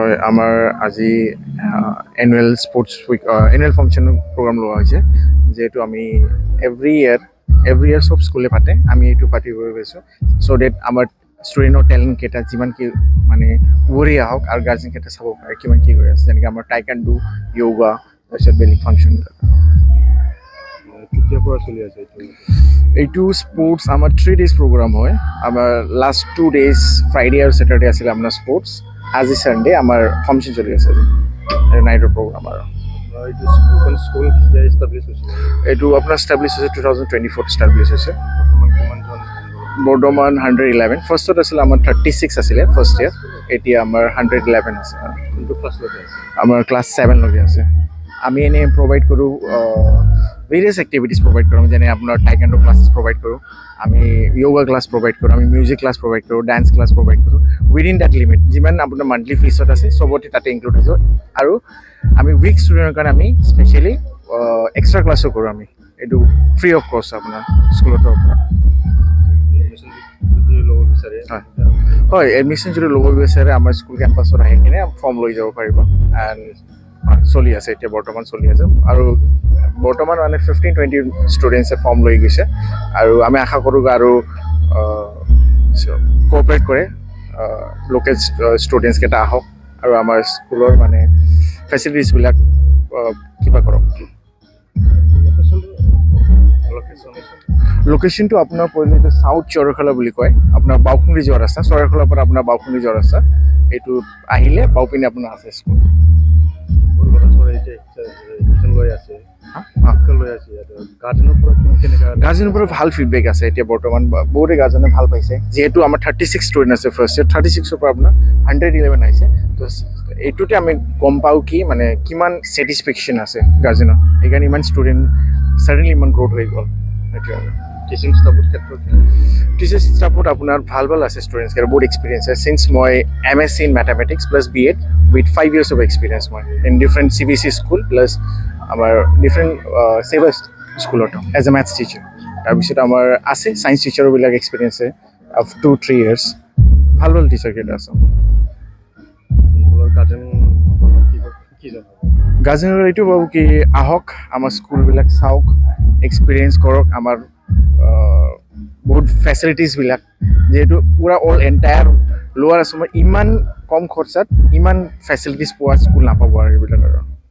হয় আমাৰ আজি annual sports week annual function programme লোৱা হৈছে যিহেতু আমি এভৰি ইয়াৰ চব স্কুলে পাতে আমি এইটো পাতিব গৈছোঁ চ' ডেট আমাৰ ষ্টুডেণ্টৰ টেলেণ্টকেইটা যিমান কি মানে উভৰি আহক আৰু গাৰ্জেনকেইটা চাব পাৰে কিমান কি হৈ আছে যেনেকৈ আমাৰ টাইকাণ্ডো য়োগা তাৰপিছত বেলেগ ফাংচন কেতিয়াৰ পৰা চলি আছে এইটো স্পৰ্টছ আমাৰ 3 days প্ৰগ্ৰাম হয় আমাৰ লাষ্ট 2 days ফ্ৰাইডে আৰু ছেটাৰডে আছিলে আপোনাৰ স্পৰ্টছ আজি ছানডে আমাৰ ফাংচন চলি আছে নাইটৰ প্ৰগ্ৰাম আৰু এইটো স্কুল কেতিয়া এষ্টাব্লিছ হৈছিল এইটো আপোনাৰ ষ্টাব্লিছ হৈছে 2024 ষ্টাব্লিছ হৈছে কিমানজন বৰ্তমান 111 ফাৰ্ষ্টত আছিলে আমাৰ 36 আছিলে ফাৰ্ষ্ট ইয়াৰ এতিয়া আমাৰ 111 আছে কোনটো ক্লাছলৈকে আছে আমাৰ ক্লাছ 7 লৈকে আছে আমি এনেই প্ৰভাইড কৰোঁ ভেৰিয়াছ এক্টিভিটিজ প্ৰভাইড কৰোঁ যেনে আপোনাৰ টাইকাণ্ডো ক্লাছেছ প্ৰভাইড কৰোঁ আমি য়োগা ক্লাছ প্ৰভাইড কৰোঁ আমি মিউজিক ক্লাছ প্ৰভাইড কৰোঁ ডান্স ক্লাছ প্ৰভাইড কৰোঁ উইদিন ডেট লিমিট যিমান আপোনাৰ মান্থলি ফিজত আছে চবতে তাতে ইনক্লুড হৈছে আৰু আমি উইক ষ্টুডেণ্টৰ কাৰণে আমি স্পেচিয়েলি এক্সট্ৰা ক্লাছো কৰোঁ আমি এইটো ফ্ৰী অফ কষ্ট আপোনাৰ স্কুলৰ তৰফৰ পৰা হয় এডমিশ্যন যদি ল'ব বিচাৰে আমাৰ স্কুল কেম্পাছত আহি কিনে ফৰ্ম লৈ যাব পাৰিব এণ্ড চলি আছে এতিয়া বৰ্তমান চলি আছে আৰু বৰ্তমান মানে 15-20 ষ্টুডেণ্টছে ফৰ্ম লৈ গৈছে আৰু আমি আশা কৰোঁ আৰু কোঅপাৰেট কৰে লোকেল ষ্টুডেণ্টছকেইটা আহক আৰু আমাৰ স্কুলৰ মানে ফেচিলিটিছবিলাক কিবা কৰক লোকেশ্যনটো আপোনাৰ পৰিলে এইটো চাউথ চৰখলা বুলি কয় আপোনাৰ বাওকুণ্ডি যোৱা ৰাস্তা চৰখলাৰ পৰা আপোনাৰ বাওকুণ্ডি যোৱা ৰাস্তা এইটো আহিলে বাওপিনে আপোনাৰ আছে স্কুল গাৰ্জেনৰ পৰা ভাল ফিডবেক আছে এতিয়া বৰ্তমান বহুতে গাৰ্জেনে ভাল পাইছে যিহেতু আমাৰ 36 ষ্টুডেণ্ট আছে ফাৰ্ষ্ট ইয়াৰ 36ৰ পৰা আপোনাৰ 111 আহিছে তো এইটোতে আমি গম পাওঁ কি মানে কিমান ছেটিছফেকশ্যন আছে গাৰ্জেনৰ সেইকাৰণে ইমান ষ্টুডেণ্ট ছাডেনলি ইমান গ্ৰ'থ হৈ গ'ল সেইটোৱে আৰু টিচিং ষ্টাফৰ ক্ষেত্ৰত টিচাৰ ষ্টাফত আপোনাৰ ভাল আছে ষ্টুডেণ্টছকেইটা বহুত এক্সপিৰিয়েঞ্চ আছে চিন্স মই MSc in mathematics plus B.Ed with 5 years of experience মই in different CBSE school plus আমাৰ ডিফাৰেণ্ট চেবাৰ স্কুলতো এজ এ মেথছ টিচাৰ তাৰপিছত আমাৰ আছে ছায়েন্স টিচাৰবিলাক এক্সপিৰিয়েঞ্চ আছে আপ টু 3 years ভাল টিচাৰকেইটা আছে গাৰ্জেনৰ এইটো ভাবোঁ কি আহক আমাৰ স্কুলবিলাক চাওক এক্সপিৰিয়েঞ্চ কৰক আমাৰ বহুত ফেচিলিটিছবিলাক যিহেতু পূৰা অল এণ্টায়াৰ লোৱাৰ আছামত ইমান কম খৰচাত ইমান ফেচিলিটিছ পোৱা স্কুল নাপাব আৰু এইবিলাক আৰু